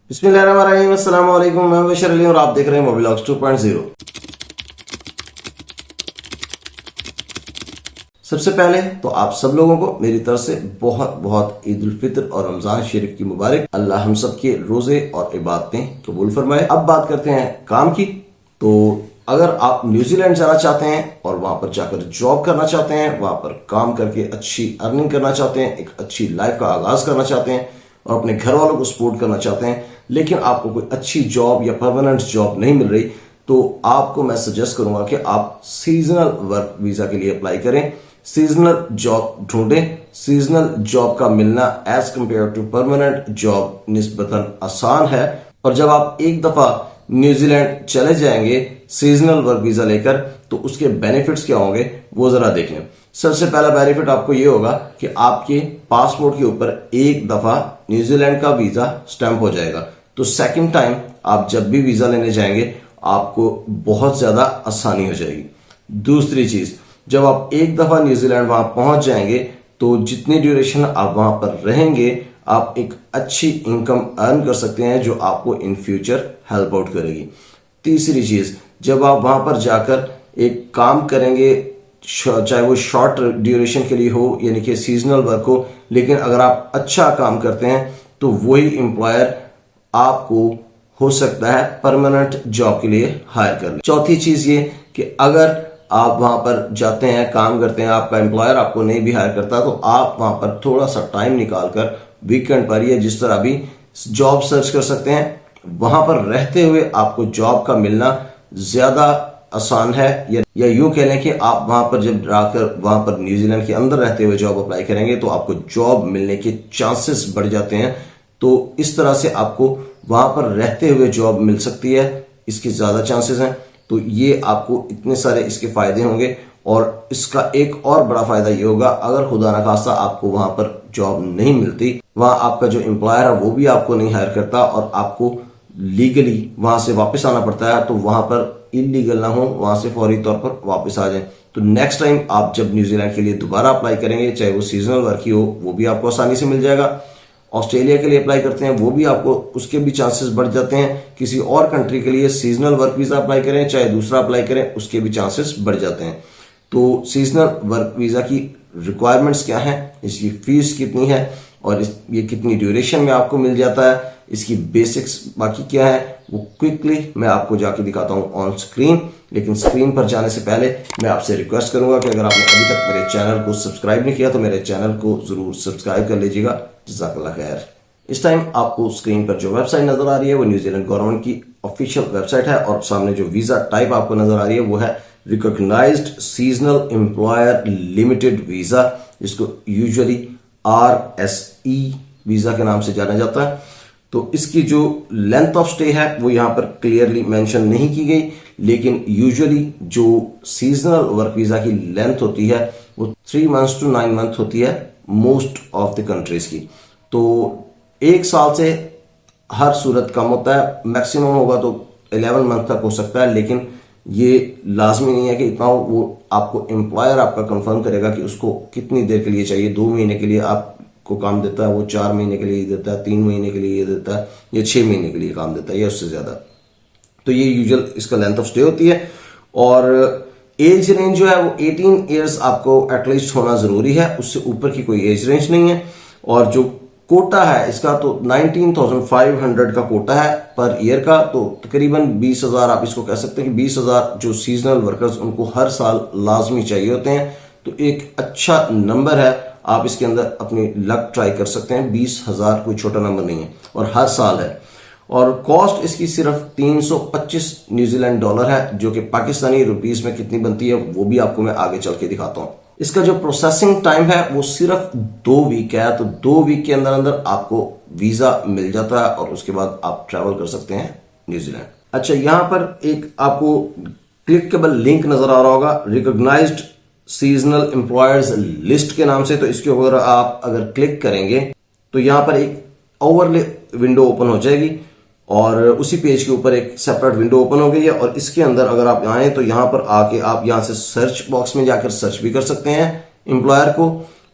बिस्मिल्लाहिर्रहमानिर्रहीम, अस्सलाम वालेकुम। मैं बशर अली और आप देख रहे हैं मोबिलॉग्स 2.0। सबसे पहले तो आप सब लोगों को मेरी तरफ से बहुत बहुत ईद उल फित्र और रमजान शरीफ की मुबारक। अल्लाह हम सब के रोजे और इबादतें कबूल फरमाए। अब बात करते हैं काम की। तो अगर आप न्यूजीलैंड जाना चाहते हैं और वहां पर जाकर जॉब करना चाहते हैं, वहां पर काम करके अच्छी अर्निंग करना चाहते हैं, एक अच्छी लाइफ का आगाज करना चाहते हैं और अपने घर वालों को सपोर्ट करना चाहते हैं, लेकिन आपको कोई अच्छी जॉब या परमानेंट जॉब नहीं मिल रही, तो आपको मैं सजेस्ट करूंगा कि आप सीजनल वर्क वीजा के लिए अप्लाई करें। सीजनल जॉब ढूंढें। सीजनल जॉब का मिलना as compare to permanent job निस्बतन आसान है। और जब आप एक दफा न्यूजीलैंड चले जाएंगे सीजनल वर्क वीजा लेकर, तो उसके बेनिफिट्स क्या होंगे वो जरा देख लें। सबसे पहला बेनिफिट आपको ये होगा कि आपके पासपोर्ट के ऊपर एक दफा न्यूजीलैंड का वीजा स्टैंप हो जाएगा, तो सेकंड टाइम आप जब भी वीजा लेने जाएंगे आपको बहुत ज्यादा आसानी हो जाएगी। दूसरी चीज, जब आप एक दफा न्यूजीलैंड वहां पहुंच जाएंगे तो जितनी ड्यूरेशन आप वहां पर रहेंगे आप एक अच्छी इनकम अर्न कर सकते हैं जो आपको इन फ्यूचर हेल्प आउट करेगी। तीसरी चीज, जब आप वहां पर जाकर एक काम करेंगे, चाहे वो शॉर्ट ड्यूरेशन के लिए हो यानी कि सीजनल वर्क हो, लेकिन अगर आप अच्छा काम करते हैं तो वही एम्प्लॉयर आपको हो सकता है परमानेंट जॉब के लिए हायर कर ले। चौथी चीज ये कि अगर आप वहां पर जाते हैं, काम करते हैं, आपका एम्प्लॉयर आपको नहीं भी हायर करता, तो आप वहां पर थोड़ा सा टाइम निकालकर वीकेंड पर या जिस तरह भी जॉब सर्च कर सकते हैं। वहां पर रहते हुए आपको जॉब का मिलना ज्यादा आसान है, या यूं कह लें कि आप वहां पर जब जाकर वहां पर न्यूजीलैंड के अंदर रहते हुए जॉब अप्लाई करेंगे तो आपको जॉब मिलने के चांसेस बढ़ जाते हैं। तो इस तरह से आपको वहां पर रहते हुए जॉब मिल सकती है, इसके ज्यादा चांसेस हैं। तो ये आपको इतने सारे इसके फायदे होंगे। और इसका एक और बड़ा फायदा ये होगा, अगर खुदा ना खास्ता आपको वहां पर जॉब नहीं मिलती, वहां आपका जो एम्प्लॉयर है वो भी आपको नहीं हायर करता और आपको लीगली वहां से वापस आना पड़ता है, तो वहां पर इलीगल ना हो, वहां से फौरी तौर पर वापस आ जाए। तो नेक्स्ट टाइम आप जब न्यूजीलैंड के लिए दोबारा अप्लाई करेंगे, चाहे वो सीजनल वर्क ही हो, वो भी आपको आसानी से मिल जाएगा। ऑस्ट्रेलिया के लिए अप्लाई करते हैं वो भी आपको, उसके भी चांसेस बढ़ जाते हैं। किसी और कंट्री के लिए सीजनल वर्क वीजा अप्लाई करें, चाहे दूसरा अप्लाई करें, उसके भी चांसेस बढ़ जाते हैं। तो सीजनल वर्क वीजा की रिक्वायरमेंट्स क्या है, इसकी फीस कितनी है और ये कितनी ड्यूरेशन में आपको मिल जाता है, इसकी बेसिक्स बाकी क्या है, वो क्विकली मैं आपको जाके दिखाता हूं ऑन स्क्रीन। लेकिन स्क्रीन पर जाने से पहले मैं आपसे रिक्वेस्ट करूंगा कि अगर आपने अभी तक मेरे चैनल को सब्सक्राइब नहीं किया तो मेरे चैनल को जरूर सब्सक्राइब कर लीजिएगा। जज़ाकल्लाह खैर। इस टाइम आपको स्क्रीन पर जो वेबसाइट नजर आ रही है वो न्यूजीलैंड गवर्नमेंट की ऑफिशियल वेबसाइट है और सामने जो वीजा टाइप आपको नजर आ रही है वो है recognised seasonal employer limited visa, जिसको यूजुअली RSE वीजा के नाम से जाना जाता है। तो इसकी जो लेंथ ऑफ स्टे है वो यहां पर क्लियरली मेंशन नहीं की गई, लेकिन यूजुअली जो सीजनल वर्क वीजा की लेंथ होती है वो 3 मंथ्स टू 9 मंथ होती है मोस्ट ऑफ द कंट्रीज की। तो एक साल से हर सूरत कम होता है, मैक्सिमम होगा तो 11 मंथ तक हो सकता है, लेकिन ये लाजमी नहीं है कि इतना हो। वो आपको एम्प्लॉयर आपका कंफर्म करेगा कि उसको कितनी देर के लिए चाहिए। 2 महीने के लिए आपको काम देता है, वो 4 महीने के लिए देता है, 3 महीने के लिए देता है, या 6 महीने के लिए काम देता है या उससे ज्यादा। तो ये यूजुअल इसका लेंथ ऑफ स्टे होती है। और एज रेंज जो है वो 18 ईयर्स आपको एटलीस्ट होना जरूरी है, उससे ऊपर की कोई एज रेंज नहीं है। और जो कोटा है इसका तो 19,500 का कोटा है पर ईयर का, तो तकरीबन 20,000 आप इसको कह सकते हैं कि 20,000 जो सीजनल वर्कर्स उनको हर साल लाजमी चाहिए होते हैं। तो एक अच्छा नंबर है, आप इसके अंदर अपनी लक ट्राई कर सकते हैं। 20,000 कोई छोटा नंबर नहीं है और हर साल है। और कॉस्ट इसकी सिर्फ 325 न्यूजीलैंड डॉलर है, जो कि पाकिस्तानी रुपीस में कितनी बनती है वो भी आपको मैं आगे चल के दिखाता हूं। इसका जो प्रोसेसिंग टाइम है वो सिर्फ 2 वीक है, तो 2 वीक के अंदर अंदर आपको वीजा मिल जाता है और उसके बाद आप ट्रैवल कर सकते हैं न्यूजीलैंड। अच्छा, यहां पर एक आपको क्लिकेबल लिंक नजर आ रहा होगा रिकॉग्नाइज्ड सीजनल एम्प्लॉयर्स लिस्ट के नाम से। तो इसके ऊपर आप अगर क्लिक करेंगे तो यहां पर एक ओवरले विंडो ओपन हो जाएगी और उसी पेज के ऊपर एक सेपरेट विंडो ओपन हो गई है। और इसके अंदर अगर आप आए तो यहां पर आके आप यहां से सर्च बॉक्स में जाकर सर्च भी कर सकते हैं एम्प्लॉयर को,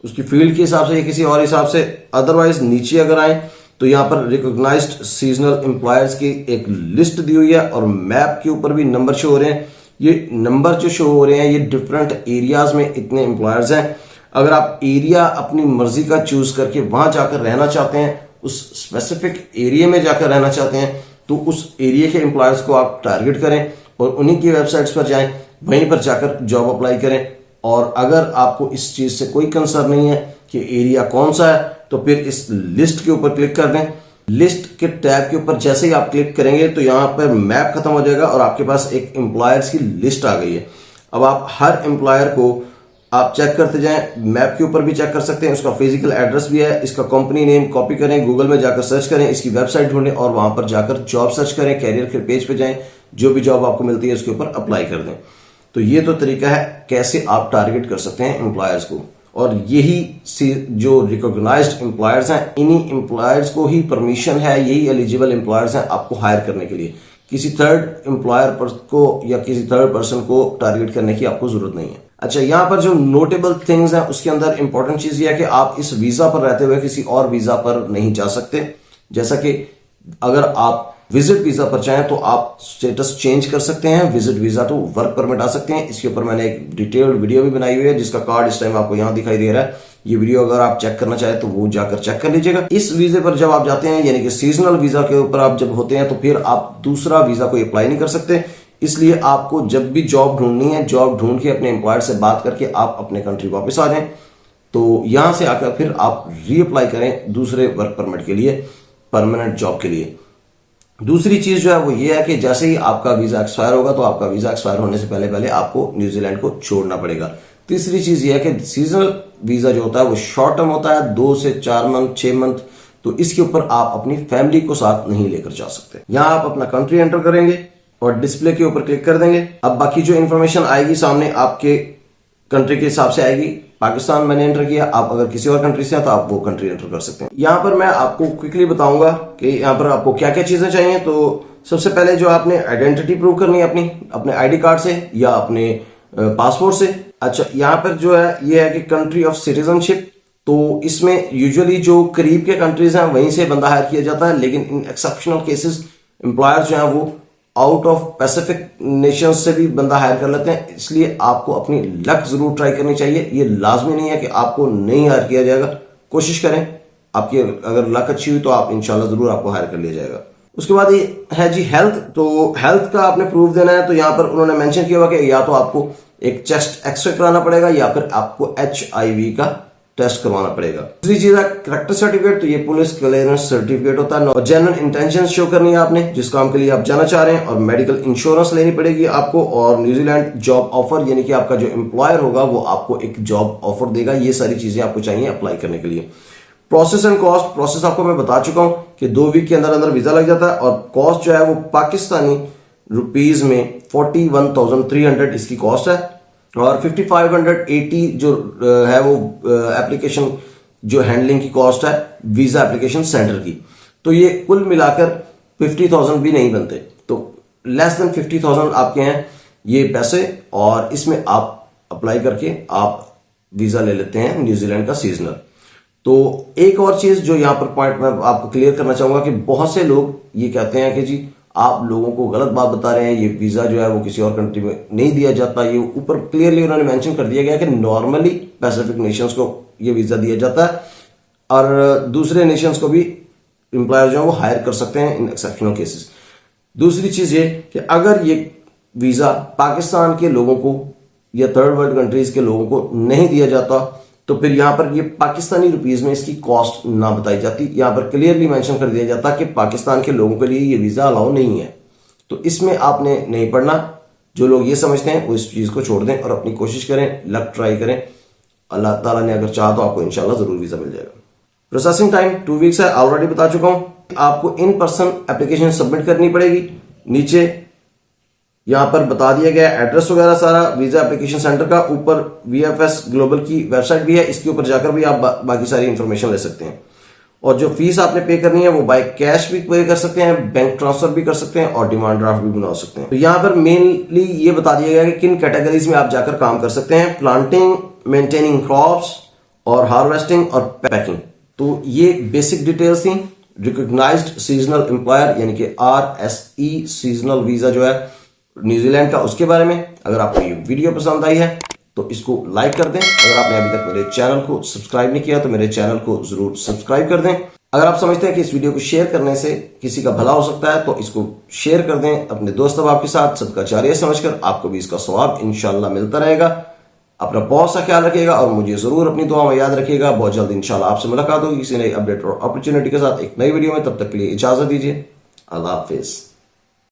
उसकी फील्ड के हिसाब से या किसी और हिसाब से। अदरवाइज नीचे अगर आए तो यहाँ पर रिकॉग्नाइज्ड सीजनल एम्प्लॉयर्स की एक लिस्ट दी हुई है और मैप के ऊपर भी नंबर शो हो रहे हैं। ये नंबर जो शो हो रहे हैं ये डिफरेंट एरियाज में इतने एम्प्लॉयर्स हैं। अगर आप एरिया अपनी मर्जी का चूज करके वहां जाकर रहना चाहते हैं, उस स्पेसिफिक एरिया में जाकर रहना चाहते हैं, तो उस एरिया के एम्प्लॉयर्स को आप टारगेट करें और उन्हीं की वेबसाइट्स पर जाएं, वहीं पर जाकर जॉब अप्लाई करें। और अगर आपको इस चीज से कोई कंसर्न नहीं है कि एरिया कौन सा है, तो फिर इस लिस्ट के ऊपर क्लिक कर दें। लिस्ट के टैब के ऊपर जैसे ही आप क्लिक करेंगे तो यहां पर मैप खत्म हो जाएगा और आपके पास एक एम्प्लॉयर्स की लिस्ट आ गई है। अब आप हर एम्प्लॉयर को आप चेक करते जाएं, मैप के ऊपर भी चेक कर सकते हैं, उसका फिजिकल एड्रेस भी है, इसका कंपनी नेम कॉपी करें, गूगल में जाकर सर्च करें, इसकी वेबसाइट ढूंढें और वहां पर जाकर जॉब सर्च करें, कैरियर के पेज पे जाएं, जो भी जॉब आपको मिलती है उसके ऊपर अप्लाई कर दें। तो ये तो तरीका है कैसे आप टारगेट कर सकते हैं एम्प्लॉयर्स को। और यही जो रिकॉग्नाइज्ड एम्प्लॉयर्स हैं, इन्हीं एम्प्लॉयर्स को ही परमिशन है, यही एलिजिबल एम्प्लॉयर्स हैं आपको हायर करने के लिए। किसी थर्ड एम्प्लॉयर को या किसी थर्ड पर्सन को टारगेट करने की आपको जरूरत नहीं है। अच्छा, यहाँ पर जो नोटेबल थिंग्स हैं उसके अंदर इंपॉर्टेंट चीज ये है कि आप इस वीजा पर रहते हुए किसी और वीजा पर नहीं जा सकते। जैसा कि अगर आप विजिट वीजा पर चाहें तो आप स्टेटस चेंज कर सकते हैं, visit visa to work permit आ सकते हैं। इसके ऊपर मैंने एक डिटेल्ड वीडियो भी बनाई हुई है जिसका कार्ड इस टाइम आपको यहाँ दिखाई दे रहा है। ये वीडियो अगर आप चेक करना चाहें तो वो जाकर चेक कर लीजिएगा। इस वीजे पर जब आप जाते हैं, यानी कि सीजनल वीजा के ऊपर आप जब होते हैं, तो फिर आप दूसरा वीजा कोई अप्लाई नहीं कर सकते। इसलिए आपको जब भी जॉब ढूंढनी है, जॉब ढूंढ के अपने एम्प्लॉयर से बात करके आप अपने कंट्री वापस आ जाएं। तो यहां से आकर फिर आप रीअप्लाई करें दूसरे वर्क परमिट के लिए, परमानेंट जॉब के लिए। दूसरी चीज जो है वो ये है कि जैसे ही आपका वीजा एक्सपायर होगा तो आपका वीजा एक्सपायर होने से पहले पहले आपको न्यूजीलैंड को छोड़ना पड़ेगा। तीसरी चीज ये है कि सीजनल वीजा जो होता है वो शॉर्ट टर्म होता है, 2 से 4 मंथ, 6 मंथ। तो इसके ऊपर आप अपनी फैमिली को साथ नहीं लेकर जा सकते। यहां आप अपना कंट्री एंटर करेंगे और डिस्प्ले के ऊपर क्लिक कर देंगे। अब बाकी जो इन्फॉर्मेशन आएगी सामने आपके कंट्री के हिसाब से आएगी। पाकिस्तान मैंने एंटर किया, आप अगर किसी और कंट्री से हैं तो आप वो कंट्री एंटर कर सकते हैं। यहां पर मैं आपको क्विकली बताऊंगा कि यहां पर आपको क्या क्या चीजें चाहिए। तो सबसे पहले जो आपने आइडेंटिटी प्रूव करनी है अपने आईडी कार्ड से या अपने पासपोर्ट से। अच्छा, यहां पर जो है ये है कि कंट्री ऑफ सिटीजनशिप, तो इसमें यूजुअली जो करीब के कंट्रीज हैं वहीं से बंदा हायर किया जाता है, लेकिन इन एक्सेप्शनल केसेस एम्प्लॉयर्स जो हैं वो आउट ऑफ पैसिफिक नेशंस से भी बंदा हायर कर लेते हैं। इसलिए आपको अपनी लक जरूर ट्राई करनी चाहिए। ये लाजमी नहीं है कि आपको नहीं हायर किया जाएगा, कोशिश करें। आपकी अगर लक अच्छी हुई तो आप इंशाल्लाह जरूर आपको हायर कर लिया जाएगा। उसके बाद ये है जी हेल्थ। तो हेल्थ का आपने प्रूफ देना है। तो यहां पर उन्होंने मेंशन किया हुआ कि या तो आपको एक चेस्ट एक्सरे कराना पड़ेगा या फिर आपको HIV का टेस्ट करवाना पड़ेगा। दूसरी चीज है करेक्टर सर्टिफिकेट। तो ये पुलिस क्लियरेंस सर्टिफिकेट होता है और जनरल इंटेंशन शो करनी है आपने जिस काम के लिए आप जाना चाह रहे हैं, और मेडिकल इंश्योरेंस लेनी पड़ेगी आपको, और न्यूजीलैंड जॉब ऑफर, यानी कि आपका जो एम्प्लॉयर होगा वो आपको एक जॉब ऑफर देगा। ये सारी चीजें आपको चाहिए अप्लाई करने के लिए। Process and cost. प्रोसेस आपको मैं बता चुका हूं कि 2 वीक के अंदर अंदर वीजा लग जाता है, और कॉस्ट जो है वो पाकिस्तानी रुपीज में 41,300 इसकी कॉस्ट है, और 5580 जो है वो एप्लीकेशन जो हैंडलिंग की कॉस्ट है वीजा एप्लीकेशन सेंटर की। तो ये कुल मिलाकर 50,000 भी नहीं बनते, तो लेस देन 50,000 आपके हैं ये पैसे, और इसमें आप अप्लाई करके आप वीजा ले लेते हैं न्यूजीलैंड का सीजनल। तो एक और चीज जो यहां पर पॉइंट मैं आपको क्लियर करना चाहूंगा कि बहुत से लोग ये कहते हैं कि जी आप लोगों को गलत बात बता रहे हैं, ये वीजा जो है वो किसी और कंट्री में नहीं दिया जाता। ये ऊपर क्लियरली उन्होंने मेंशन कर दिया गया कि नॉर्मली पैसिफिक नेशंस को ये वीजा दिया जाता है, और दूसरे नेशंस को भी एम्प्लॉयर जो है वो हायर कर सकते हैं इन एक्सेप्शनल केसेस। दूसरी चीज ये कि अगर ये वीजा पाकिस्तान के लोगों को या थर्ड वर्ल्ड कंट्रीज के लोगों को नहीं दिया जाता तो फिर यहां पर ये पाकिस्तानी रुपीज में इसकी कॉस्ट ना बताई जाती। यहां पर क्लियरली मेंशन कर दिया जाता कि पाकिस्तान के लोगों के लिए ये वीजा अलाउ नहीं है। तो इसमें आपने नहीं पढ़ना। जो लोग ये समझते हैं वो इस चीज को छोड़ दें और अपनी कोशिश करें, लक ट्राई करें। अल्लाह ताला ने अगर चाहा तो आपको इंशाल्लाह जरूर वीजा मिल जाएगा। प्रोसेसिंग टाइम 2 वीक्स है, ऑलरेडी बता चुका हूं। आपको इन पर्सन एप्लीकेशन सबमिट करनी पड़ेगी। नीचे यहां पर बता दिया गया एड्रेस वगैरह सारा वीजा एप्लीकेशन सेंटर का। ऊपर VFS ग्लोबल की वेबसाइट भी है, इसके ऊपर जाकर भी आप बाकी सारी इंफॉर्मेशन ले सकते हैं। और जो फीस आपने पे करनी है वो बाय कैश भी पे कर सकते हैं, बैंक ट्रांसफर भी कर सकते हैं, और डिमांड ड्राफ्ट भी बना सकते हैं। तो यहां पर मेनली ये बता दिया गया कि किन कैटेगरीज में आप जाकर काम कर सकते हैं: प्लांटिंग, मेंटेनिंग क्रॉप्स, और हार्वेस्टिंग और पैकिंग। तो ये बेसिक डिटेल्स थी। रिकॉग्नाइज्ड सीजनल एम्प्लॉयर यानी कि RSE सीजनल वीजा जो है न्यूजीलैंड का, उसके बारे में। अगर आपको ये वीडियो पसंद आई है तो इसको लाइक कर दें। अगर आपने अभी तक मेरे चैनल को सब्सक्राइब नहीं किया तो मेरे चैनल को जरूर सब्सक्राइब कर दें। अगर आप समझते हैं कि इस वीडियो को शेयर करने से किसी का भला हो सकता है तो इसको शेयर कर दें अपने दोस्त अहबाब के साथ, सदका जारिया समझकर। आपको भी इसका सवाब इंशाल्लाह मिलता रहेगा। अपना बहुत सा ख्याल रखिएगा और मुझे जरूर अपनी दुआ में याद रखिएगा। बहुत जल्द इंशाल्लाह आपसे मुलाकात होगी किसी नई अपडेट और अपॉर्चुनिटी के साथ एक नई वीडियो में। तब तक के लिए इजाजत दीजिए। अल्लाह हाफिज।